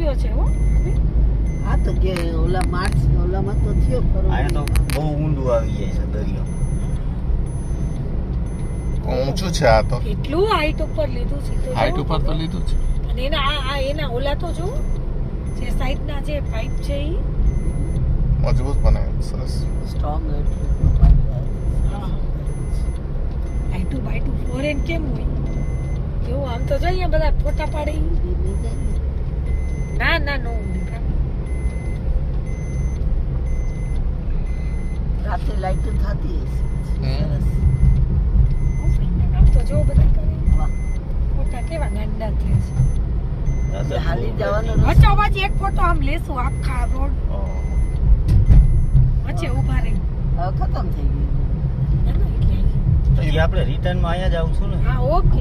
થયો છે હો આ તો કે ઓલામાં તો થયો ખરો આયા તો બહુ ઊંડું આવી જાય છે દરિયો. ઊંચું છે આ તો. કેટલું હાઈટ ઉપર લીધું છે તો હાઈટ જો. ઉપર તો લીધું છે. અને એના આ એના ઓલા તો જો જે સાઈડના જે પાઇપ છે ઈ મજબૂત બનાવ્યું સરસ. સ્ટ્રોંગ આઈટુ બાઈટુ ફોરેન કેમ હોય એવું આમ તો જોઈએ બધા ફોટા પાડે ઈ. ના ના નો રાતે લાઈટ થતી હશે હમ. આમ તો જો બધા કરે વાહ ફોટા કેવા ગાંડા થયા છે હાલી જવાનો રસ્તો. વચ્ચો વચ્ચે એક ફોટો આમ લેશું આખા રોડ વચ્ચે ઊભા રહી હવે ખતમ થઈ ગયું ના ના એટલે પછી આપણે રિટર્નમાં અહીંયા જ આવું છું ને. હા ઓકે